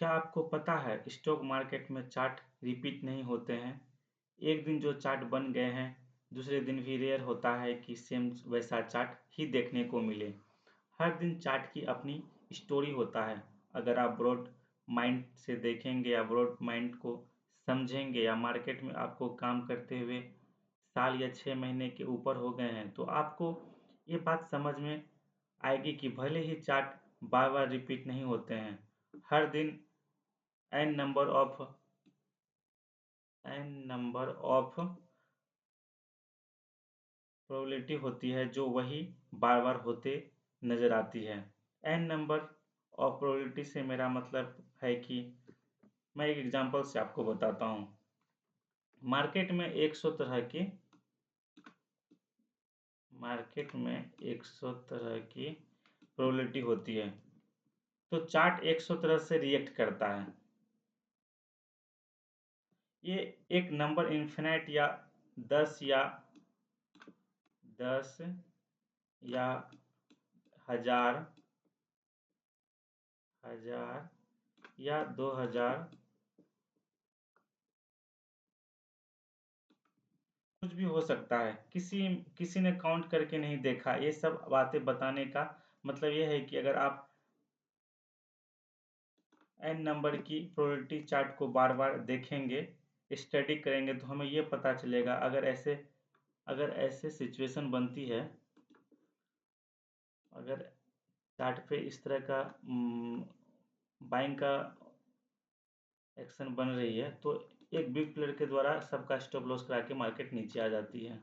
क्या आपको पता है स्टॉक मार्केट में चार्ट रिपीट नहीं होते हैं? एक दिन जो चार्ट बन गए हैं, दूसरे दिन भी रेयर होता है कि सेम वैसा चार्ट ही देखने को मिले। हर दिन चार्ट की अपनी स्टोरी होता है। अगर आप ब्रॉड माइंड से देखेंगे या ब्रॉड माइंड को समझेंगे या मार्केट में आपको काम करते हुए साल या 6 महीने के ऊपर हो गए हैं, तो आपको ये बात समझ में आएगी कि भले ही चार्ट बार बार रिपीट नहीं होते हैं, हर दिन n number of n number of probability होती है जो वही बार बार होते नजर आती है। एन नंबर ऑफ प्रोबेबिलिटी से मेरा मतलब है कि मैं एक एग्जांपल से आपको बताता हूँ। मार्केट में 100 तरह की मार्केट में 100 तरह की प्रोबेबिलिटी होती है, तो चार्ट 100 तरह से रिएक्ट करता है। ये एक नंबर इन्फिनाइट या 10 या 10 या हजार हजार या 2000 कुछ भी हो सकता है। किसी किसी ने काउंट करके नहीं देखा। ये सब बातें बताने का मतलब ये है कि अगर आप एन नंबर की प्रोबेबिलिटी चार्ट को बार बार देखेंगे, स्टडी करेंगे, तो हमें ये पता चलेगा अगर ऐसे सिचुएशन बनती है, अगर चार्ट पे इस तरह का बाइंग का एक्शन बन रही है, तो एक बिग प्लेयर के द्वारा सबका स्टॉप लॉस करा के मार्केट नीचे आ जाती है।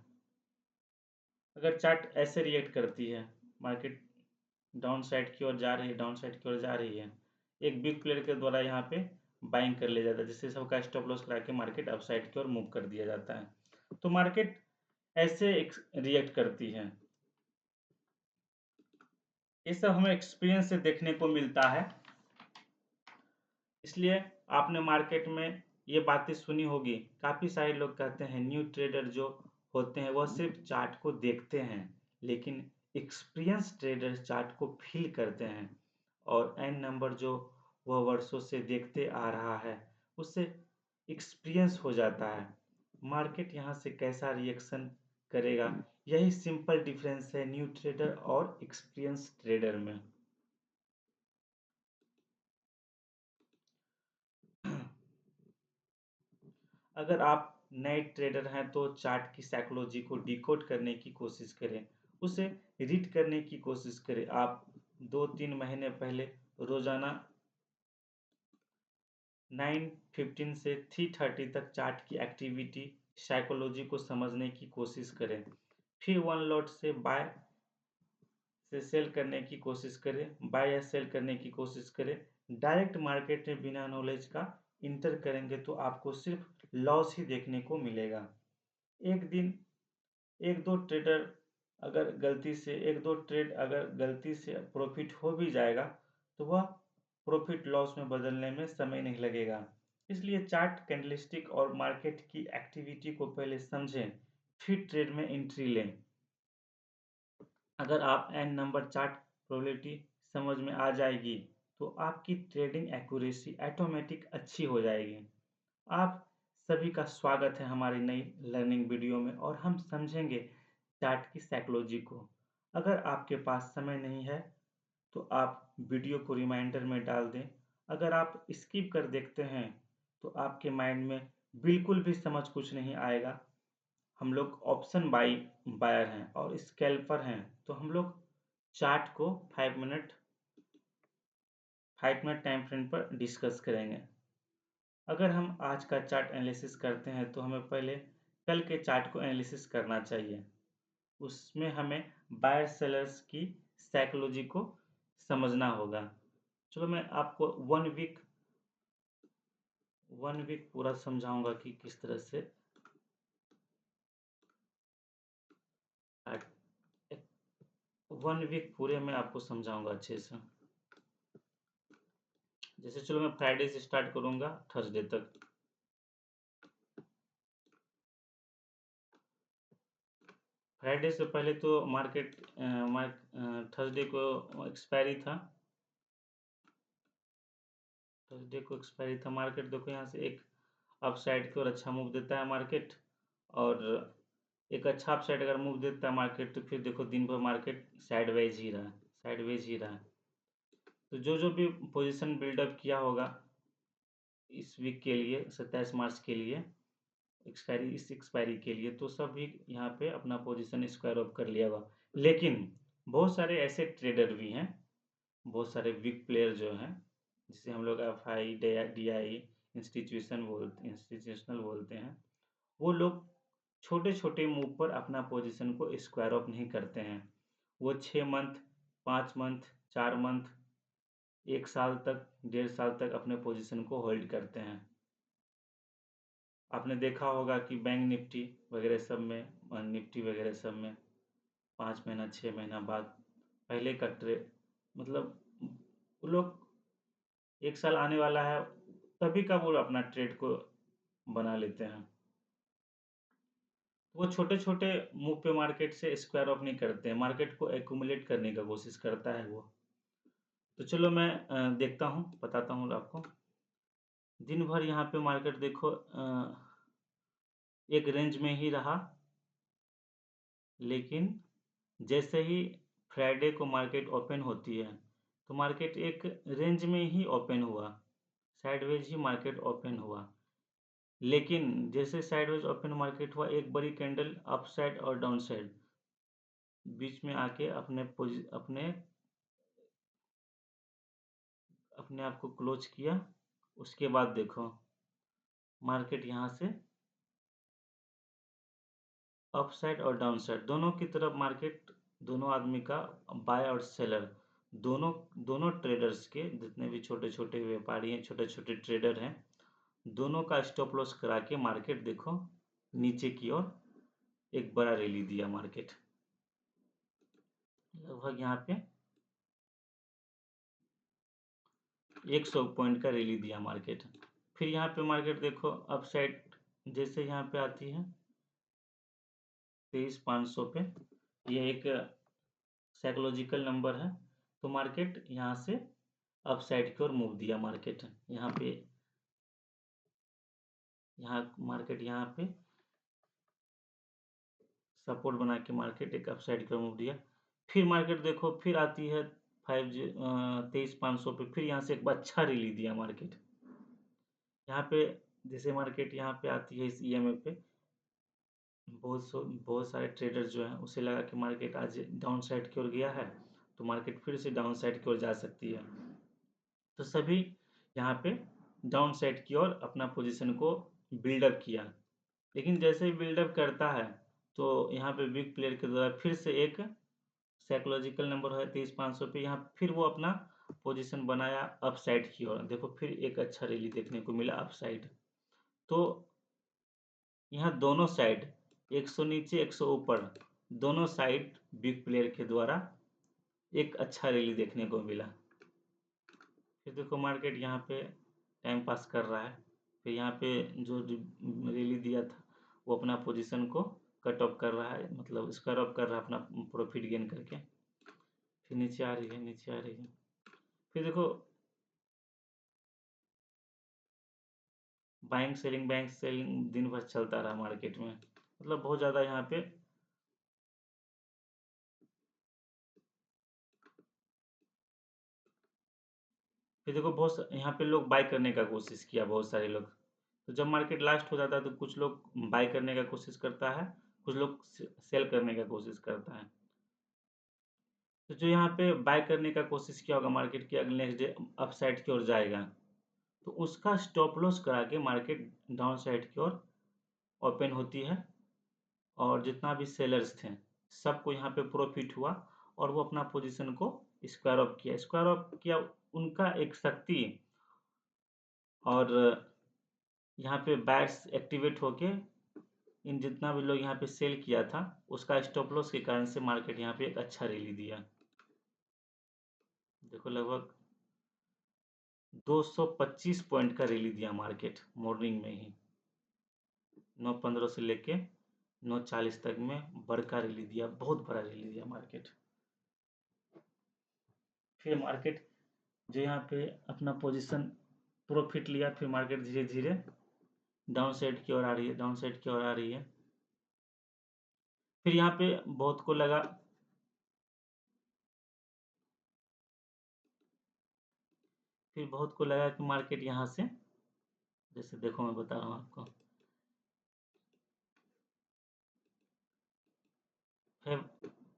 अगर चार्ट ऐसे रिएक्ट करती है, मार्केट डाउन साइड की ओर जा रही है, डाउन साइड की ओर जा रही है, एक बिग प्लेयर के द्वारा यहाँ पे बाइंग कर लिया जाता है, जिससे सबका स्टॉप लॉस करा के मार्केट अप साइड की ओर मूव कर दिया जाता है। तो मार्केट ऐसे रिएक्ट करती है। ये सब हमें एक्सपीरियंस से देखने को मिलता है। इसलिए आपने मार्केट में ये बातें सुनी होगी। काफ़ी सारे लोग कहते हैं न्यू ट्रेडर जो होते हैं वह सिर्फ चार्ट को देखते हैं, लेकिन एक्सपीरियंस ट्रेडर चार्ट को फील करते हैं। और एन नंबर जो वह वर्षों से देखते आ रहा है, उससे एक्सपीरियंस हो जाता है। मार्केट यहाँ से कैसा रिएक्शन करेगा, यही सिंपल डिफरेंस है न्यू ट्रेडर और एक्सपीरियंस ट्रेडर में। अगर आप नए ट्रेडर हैं तो चार्ट की साइकोलॉजी को डिकोड करने की कोशिश करें, उसे रीड करने की कोशिश करें। आप 2-3 महीने पहले रोजाना 9:15 से 3:30 तक चार्ट की एक्टिविटी साइकोलॉजी को समझने की कोशिश करें। फिर वन लॉट से बाय से सेल करने की कोशिश करें, बाय या सेल करने की कोशिश करें। डायरेक्ट मार्केट में बिना नॉलेज का इंटर करेंगे तो आपको सिर्फ लॉस ही देखने को मिलेगा। एक दिन एक दो ट्रेड अगर गलती से प्रॉफिट हो भी जाएगा, तो वह प्रॉफिट लॉस में बदलने में समय नहीं लगेगा। इसलिए चार्ट, कैंडलस्टिक और मार्केट की एक्टिविटी को पहले समझें, फिर ट्रेड में एंट्री लें। अगर आप एन नंबर चार्ट प्रोबेबिलिटी समझ में आ जाएगी, तो आपकी ट्रेडिंग एक्यूरेसी ऑटोमेटिक अच्छी हो जाएगी। आप सभी का स्वागत है हमारी नई लर्निंग वीडियो में, और हम समझेंगे चार्ट की साइकोलॉजी को। अगर आपके पास समय नहीं है, तो आप वीडियो को रिमाइंडर में डाल दें। अगर आप स्किप कर देखते हैं, तो आपके माइंड में बिल्कुल भी समझ कुछ नहीं आएगा। हम लोग ऑप्शन बायर हैं और स्कैल्पर हैं, तो हम लोग चार्ट को 5 मिनट टाइम फ्रेम पर डिस्कस करेंगे। अगर हम आज का चार्ट एनालिसिस करते हैं, तो हमें पहले कल के चार्ट को एनालिसिस करना चाहिए। उसमें हमें बायर सेलर्स की साइकोलॉजी को समझना होगा। चलो मैं आपको वन वीक पूरा समझाऊंगा कि किस तरह से 1 वीक पूरे में आपको समझाऊंगा अच्छे से। जैसे चलो मैं फ्राइडे से स्टार्ट करूंगा थर्सडे तक। फ्राइडे से पहले तो मार्केट थर्सडे को एक्सपायरी था। थर्सडे को एक्सपायरी था मार्केट। देखो यहाँ से एक अप साइड की ओर अच्छा मूव देता है मार्केट, और एक अच्छा अप साइड अगर मूव देता है मार्केट तो फिर देखो दिन भर मार्केट साइडवेज ही रहा, साइडवेज ही रहा। तो जो जो भी पोजीशन बिल्डअप किया होगा इस वीक के लिए, 27 मार्च के लिए एक्सपायरी के लिए, तो सब भी यहाँ पे अपना पोजीशन स्क्वायर ऑफ कर लिया होगा। लेकिन बहुत सारे ऐसे ट्रेडर भी हैं, बहुत सारे वीक प्लेयर जो हैं, जिसे हम लोग FI DI इंस्टीट्यूशनल बोलते हैं, वो लोग छोटे छोटे मूव पर अपना पोजीशन को स्क्वायर ऑफ नहीं करते हैं। वो 6 मंथ, 5 मंथ, 4 मंथ, 1 साल तक, 1.5 साल तक अपने पोजीशन को होल्ड करते हैं। आपने देखा होगा कि बैंक निफ्टी वगैरह सब में, निफ्टी वगैरह सब में 5 महीना 6 महीना बाद पहले का ट्रेड, मतलब वो लोग 1 साल आने वाला है तभी का वो अपना ट्रेड को बना लेते हैं। वो छोटे छोटे मूव पे मार्केट से स्क्वायर ऑफ नहीं करते हैं, मार्केट को एक्यूमुलेट करने का कोशिश करता है वो। तो चलो मैं देखता हूँ, बताता हूँ आपको। दिन भर यहाँ पे मार्केट देखो एक रेंज में ही रहा, लेकिन जैसे ही फ्राइडे को मार्केट ओपन होती है तो मार्केट एक रेंज में ही ओपन हुआ, साइडवेज ही मार्केट ओपन हुआ। लेकिन जैसे साइडवेज ओपन मार्केट हुआ, एक बड़ी कैंडल अप साइड और डाउन साइड बीच में आके अपने अपने आप को क्लोज किया। उसके बाद देखो मार्केट यहाँ से अप साइड और डाउन साइड दोनों की तरफ मार्केट, दोनों आदमी का, बाय और सेलर, दोनों दोनों ट्रेडर्स के, जितने भी छोटे छोटे व्यापारी हैं, छोटे छोटे ट्रेडर हैं, दोनों का स्टॉप लॉस करा के मार्केट देखो नीचे की ओर एक बड़ा रैली दिया मार्केट, लगभग यहाँ पे 100 पॉइंट का रैली दिया मार्केट। फिर यहाँ पे मार्केट देखो अप साइड जैसे यहाँ पे आती है 23,500 पे, ये एक साइकोलॉजिकल नंबर है, तो मार्केट यहाँ से अप साइड की ओर मूव दिया मार्केट। यहाँ पे मार्केट यहाँ पे सपोर्ट बना के मार्केट एक अप साइड की ओर मूव दिया। फिर मार्केट देखो फिर आती है 23,500 पे, फिर यहाँ से एक अच्छा रैली दिया मार्केट। यहाँ पे जैसे मार्केट यहाँ पे आती है इस EMA पे, बहुत सारे ट्रेडर जो हैं उसे लगा कि मार्केट आज डाउन साइड की ओर गया है, तो मार्केट फिर से डाउन साइड की ओर जा सकती है, तो सभी यहाँ पे डाउन साइड की ओर अपना पोजीशन को बिल्डअप किया। लेकिन जैसे ही बिल्डअप करता है तो यहाँ पे बिग प्लेयर के द्वारा फिर से एक साइकोलॉजिकल नंबर है 23,500 पे, यहाँ फिर वो अपना पोजीशन बनाया अप साइड की ओर। देखो फिर एक अच्छा रैली देखने को मिला अप साइड। तो यहाँ दोनों साइड 100 नीचे 100 ऊपर, दोनों साइड बिग प्लेयर के द्वारा एक अच्छा रैली देखने को मिला। फिर देखो मार्केट यहाँ पे टाइम पास कर रहा है, फिर यहाँ पे जो रैली दिया था वो अपना पोजीशन को कट ऑफ कर रहा है, मतलब स्क्वायर ऑफ कर रहा है अपना प्रॉफिट गेन करके। फिर नीचे आ रही है, नीचे आ रही है। फिर देखो बाइंग सेलिंग दिन भर चलता रहा मार्केट में, मतलब बहुत ज़्यादा यहाँ पे फिर देखो बहुत यहाँ पे लोग बाय करने का कोशिश किया, बहुत सारे लोग। तो जब मार्केट लास्ट हो जाता है तो कुछ लोग बाय करने का कोशिश करता है, कुछ लोग सेल करने का कोशिश करता है। तो जो यहाँ पे बाय करने का कोशिश किया होगा मार्केट की, अगले नेक्स्ट डे अप साइड की ओर जाएगा, तो उसका स्टॉप लॉस करा के मार्केट डाउन साइड की ओर ओपन होती है, और जितना भी सेलर्स थे सबको यहाँ पे प्रॉफिट हुआ, और वो अपना पोजीशन को स्क्वायर ऑफ किया उनका एक शक्ति, और यहाँ पे बायर्स एक्टिवेट होके इन जितना भी लोग यहाँ पे सेल किया था उसका स्टॉप लॉस के कारण से मार्केट यहाँ पे एक अच्छा रैली दिया। देखो लगभग 225 पॉइंट का रैली दिया मार्केट मॉर्निंग में ही, 9:15 से लेके 9:40 तक में बड़का रैली दिया, बहुत बड़ा रैली दिया मार्केट। फिर मार्केट जो यहाँ पे अपना पोजीशन प्रॉफिट लिया, फिर मार्केट धीरे धीरे डाउन साइड की ओर आ रही है, डाउन साइड की ओर आ रही है। फिर यहाँ पे बहुत को लगा, फिर बहुत को लगा कि मार्केट यहाँ से, जैसे देखो मैं बता रहा हूँ आपको,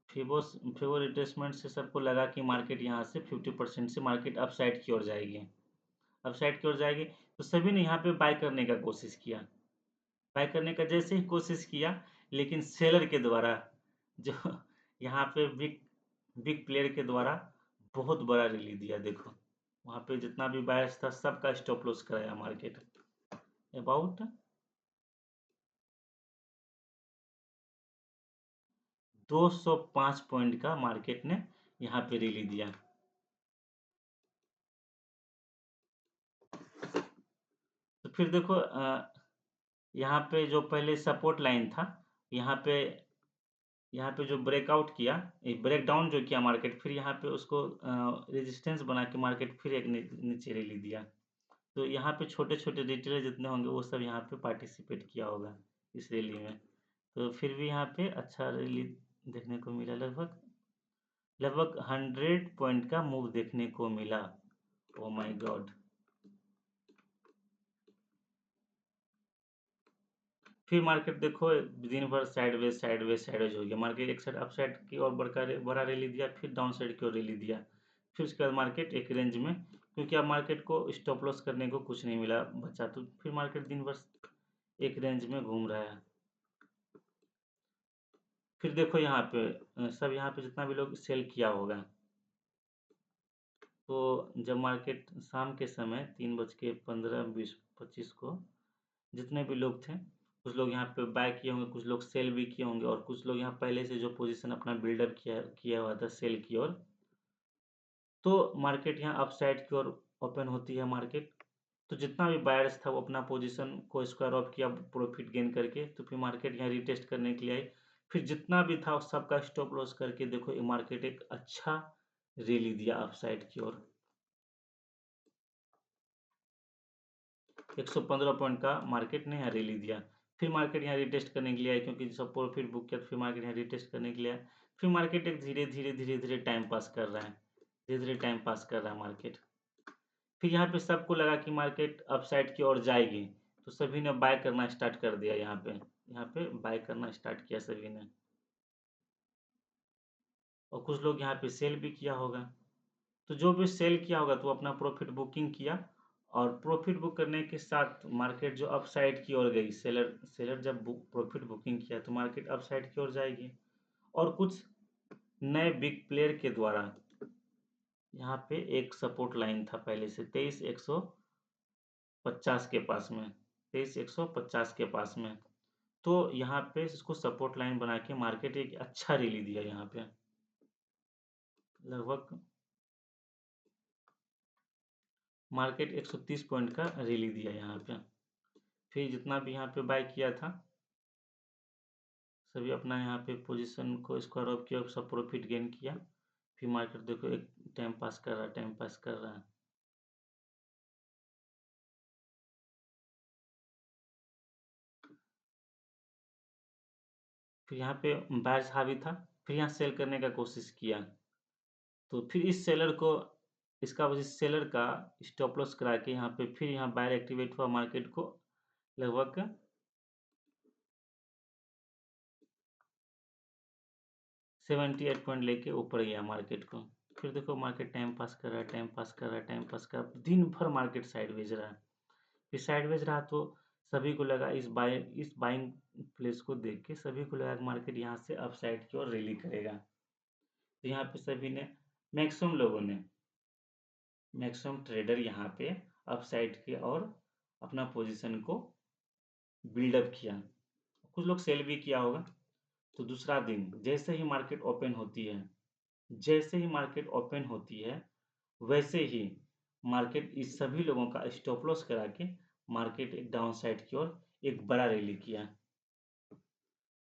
फिबो रिट्रेसमेंट से सबको लगा कि मार्केट यहाँ से 50% से मार्केट अपसाइड की ओर जाएगी, अपसाइड की ओर जाएगी। तो सभी ने यहाँ पे बाय करने का कोशिश किया, बाय करने का जैसे ही कोशिश किया, लेकिन सेलर के द्वारा, जो यहाँ पे बिग बिग प्लेयर के द्वारा बहुत बड़ा रैली दिया। देखो वहाँ पे जितना भी बायर्स था सबका स्टॉप लॉस कराया मार्केट। अबाउट 205 पॉइंट का मार्केट ने यहाँ पे रैली दिया। तो फिर देखो यहाँ पे जो पहले सपोर्ट लाइन था, यहाँ पे जो ब्रेकआउट किया, ब्रेक डाउन जो किया मार्केट, फिर यहाँ पे उसको रेजिस्टेंस बना के मार्केट फिर एक नीचे रैली दिया। तो यहाँ पे छोटे छोटे रिटेलर जितने होंगे वो सब यहाँ पे पार्टिसिपेट किया होगा इस रैली में। तो फिर भी यहाँ पे अच्छा रैली देखने को मिला, लगभग लगभग 100 पॉइंट का मूव देखने को मिला। Oh my God. फिर मार्केट देखो दिन भर साइडवेज साइडवेज साइडवेज हो गया, मार्केट एक साइड अप साइड की और बड़ा रैली दिया, फिर डाउन साइड की ओर रैली दिया, फिर उसके बाद मार्केट एक रेंज में, क्योंकि अब मार्केट को स्टॉप लॉस करने को कुछ नहीं मिला बचा, तो फिर मार्केट दिन भर एक रेंज में घूम रहा है। फिर देखो यहाँ पे सब यहाँ पे जितना भी लोग सेल किया होगा, तो जब मार्केट शाम के समय 3:15 20 25 को जितने भी लोग थे, कुछ लोग यहाँ पे बाय किए होंगे, कुछ लोग सेल भी किए होंगे, और कुछ लोग यहाँ पहले से जो पोजीशन अपना बिल्डअप किया किया हुआ था सेल की ओर, तो मार्केट यहाँ अपसाइड की ओर ओपन होती है मार्केट। तो जितना भी बायर्स था वो अपना पोजीशन को स्क्वायर ऑफ किया प्रॉफिट गेन करके, तो फिर मार्केट यहाँ रिटेस्ट करने के लिए आई। फिर जितना भी था सबका स्टॉप लॉस करके देखो ये मार्केट एक अच्छा रैली दिया अपसाइड की ओर। 115 पॉइंट का मार्केट ने यहाँ रैली दिया। फिर मार्केट यहाँ रिटेस्ट करने के लिए आया, क्योंकि सब प्रॉफिट बुक किया, तो फिर मार्केट यहाँ रिटेस्ट करने के लिए आया। फिर मार्केट एक धीरे धीरे धीरे धीरे टाइम पास कर रहा है, धीरे धीरे टाइम पास कर रहा है मार्केट। फिर यहाँ पे सबको लगा कि मार्केट अपसाइड की ओर जाएगी, तो सभी ने बाय करना स्टार्ट कर दिया। यहाँ पे बाय करना स्टार्ट किया सभी ने, और कुछ लोग यहाँ पे सेल भी किया होगा। तो जो भी सेल किया होगा तो अपना प्रॉफिट बुकिंग किया, और प्रॉफिट बुक करने के साथ मार्केट जो अप साइड की ओर गई, सेलर सेलर जब प्रॉफिट बुकिंग किया तो मार्केट अप साइड की ओर जाएगी। और कुछ नए बिग प्लेयर के द्वारा यहाँ पे एक सपोर्ट लाइन था पहले से 23,150 के पास में, 23,150 के पास में, तो यहाँ पे इसको सपोर्ट लाइन बना के मार्केट एक अच्छा रैली दिया। यहाँ पे लगभग मार्केट 130 पॉइंट का रैली दिया यहाँ पे। फिर जितना भी यहाँ पे बाय किया था सभी अपना यहाँ पे पोजीशन को स्क्वायर ऑफ किया, सब प्रॉफिट गेन किया। फिर मार्केट देखो एक टाइम पास कर रहा है, टाइम पास कर रहा है। फिर यहाँ पे बायर्स हावी था, फिर यहाँ सेल करने का कोशिश किया, तो फिर इस सेलर को, इसका वजह सेलर का स्टॉप लॉस करा के यहाँ पे फिर यहाँ बायर एक्टिवेट हुआ, मार्केट को लगभग 78 पॉइंट लेके ऊपर गया मार्केट को। फिर देखो मार्केट टाइम पास कर रहा है, टाइम पास कर रहा है, टाइम पास कर रहा है, दिन भर मार्केट साइडवेज रहा। फिर साइडवेज रहा तो सभी को लगा इस बाइंग प्लेस को देख के सभी को लगा कि मार्केट यहाँ से अपसाइड की ओर रैली करेगा। तो यहाँ पे सभी ने, मैक्सिमम लोगों ने, मैक्सिमम ट्रेडर यहाँ पे अपसाइड के और अपना पोजीशन को बिल्डअप किया। कुछ लोग सेल भी किया होगा। तो दूसरा दिन जैसे ही मार्केट ओपन होती है, जैसे ही मार्केट ओपन होती है वैसे ही मार्केट इस सभी लोगों का स्टॉप लॉस करा के मार्केट एक डाउन साइड की ओर एक बड़ा रैली किया।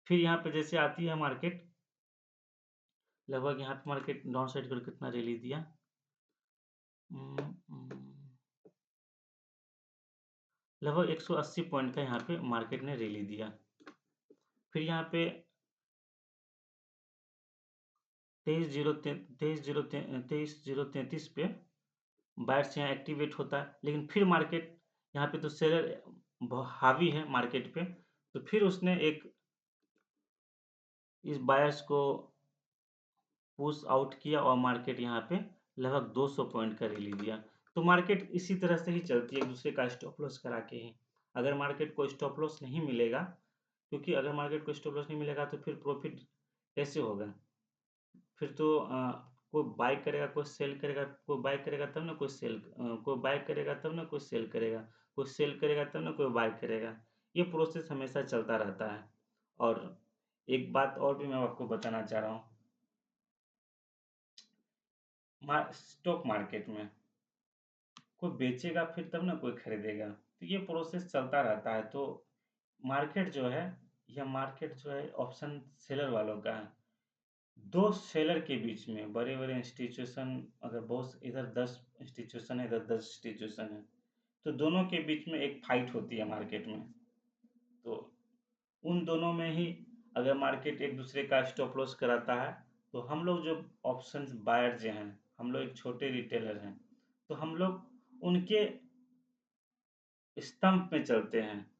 फिर यहाँ पे जैसे आती है मार्केट, लगभग यहाँ पे मार्केट डाउन साइड की ओर कितना रैली दिया, लगभग 180 पॉइंट का यहाँ पे मार्केट ने रैली दिया। फिर यहाँ पे 23,033 पे बायर्स यहाँ एक्टिवेट होता है, लेकिन फिर मार्केट यहाँ पे तो सेलर हावी है मार्केट पे, तो फिर उसने एक इस बायर्स को पुश आउट किया और मार्केट यहाँ पे लगभग 200 पॉइंट का रैली दिया। तो मार्केट इसी तरह से ही चलती है, एक दूसरे का स्टॉप लॉस करा के ही। अगर मार्केट को स्टॉप लॉस नहीं मिलेगा, क्योंकि अगर मार्केट को स्टॉप लॉस नहीं मिलेगा तो फिर प्रॉफिट कैसे होगा? फिर तो कोई बाय करेगा, कोई सेल करेगा, कोई बाय करेगा तब ना कोई बाय करेगा तब ना कोई सेल करेगा, कोई सेल करेगा तब ना कोई बाय करेगा। ये प्रोसेस हमेशा चलता रहता है। और एक बात और भी मैं आपको बताना चाह रहा हूँ, स्टॉक मार्केट में कोई बेचेगा फिर तब ना कोई खरीदेगा, तो ये प्रोसेस चलता रहता है। तो मार्केट जो है, यह मार्केट जो है ऑप्शन सेलर वालों का है। दो सेलर के बीच में बड़े बड़े इंस्टीट्यूशन, अगर बहुत इधर 10 इंस्टीट्यूशन है, इधर 10 इंस्टीट्यूशन है, तो दोनों के बीच में एक फाइट होती है मार्केट में। तो उन दोनों में ही अगर मार्केट एक दूसरे का स्टॉप लॉस कराता है, तो हम लोग जो ऑप्शन बायर जो हैं, हम लोग एक छोटे रिटेलर हैं, तो हम लोग उनके स्तंभ में चलते हैं।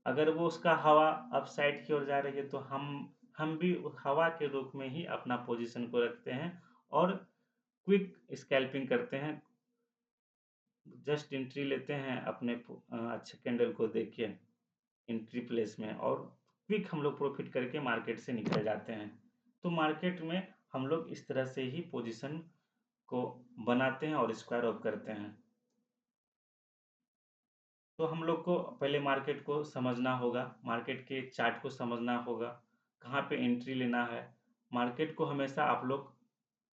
अगर वो उसका हवा अप साइड की ओर जा रही है, तो हम भी उस हवा के रूप में ही अपना पोजीशन को रखते हैं और क्विक स्कैल्पिंग करते हैं। जस्ट एंट्री लेते हैं अपने अच्छे कैंडल को देख के एंट्री प्लेस में, और क्विक हम लोग प्रॉफिट करके मार्केट से निकल जाते हैं। तो मार्केट में हम लोग इस तरह से ही पोजीशन को बनाते हैं और स्क्वायर ऑफ करते हैं। तो हम लोग को पहले मार्केट को समझना होगा, मार्केट के चार्ट को समझना होगा, कहाँ पे एंट्री लेना है। मार्केट को हमेशा आप लोग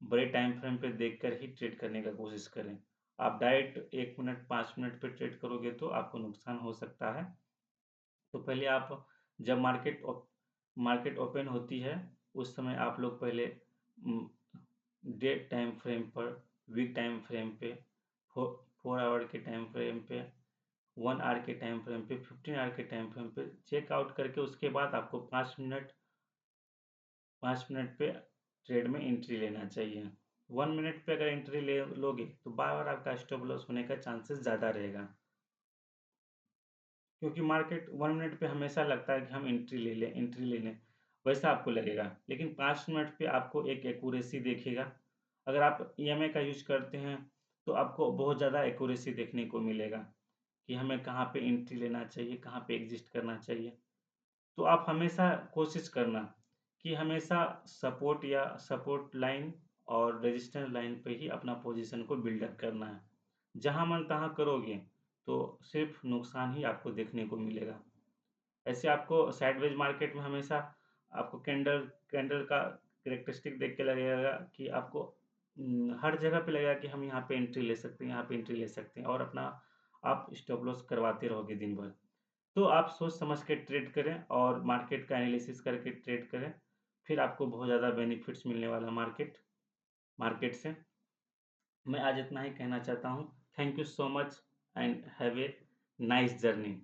बड़े टाइम फ्रेम पे देखकर ही ट्रेड करने का कोशिश करें। आप डायरेक्ट 1 मिनट 5 मिनट पे ट्रेड करोगे तो आपको नुकसान हो सकता है। तो पहले आप जब मार्केट ओपन होती है, उस समय आप लोग पहले डे टाइम फ्रेम पर, वीक टाइम फ्रेम पे, 4 आवर के टाइम फ्रेम पे, 1 आवर के टाइम फ्रेम पे, 15 आवर के टाइम फ्रेम पे चेकआउट करके उसके बाद आपको 5 मिनट पे ट्रेड में एंट्री लेना चाहिए। 1 मिनट पे अगर एंट्री ले लोगे तो बार बार आपका स्टॉप लॉस होने का चांसेस ज़्यादा रहेगा, क्योंकि मार्केट 1 मिनट पे हमेशा लगता है कि हम एंट्री ले लें, वैसा आपको लगेगा। लेकिन 5 मिनट पे आपको एक एक्यूरेसी देखेगा। अगर आप ईएमए का यूज करते हैं तो आपको बहुत ज़्यादा एक्यूरेसी देखने को मिलेगा कि हमें कहाँ पे एंट्री लेना चाहिए, कहाँ पे एग्जिस्ट करना चाहिए। तो आप हमेशा कोशिश करना कि हमेशा सपोर्ट लाइन और रेजिस्टेंस लाइन पे ही अपना पोजीशन को बिल्डअप करना है। जहाँ मन तहाँ करोगे तो सिर्फ नुकसान ही आपको देखने को मिलेगा। ऐसे आपको साइडवेज मार्केट में हमेशा आपको कैंडल कैंडल का कैरेक्टरिस्टिक देख के लगेगा कि आपको हर जगह पे लगेगा कि हम यहाँ पे एंट्री ले सकते हैं, यहाँ पे एंट्री ले सकते हैं, और अपना आप स्टॉप लॉस करवाते रहोगे दिन भर। तो आप सोच समझ के ट्रेड करें और मार्केट का एनालिसिस करके ट्रेड करें, फिर आपको बहुत ज़्यादा बेनिफिट्स मिलने वाला मार्केट मार्केट से। मैं आज इतना ही कहना चाहता हूँ। Thank you so much and have a nice journey.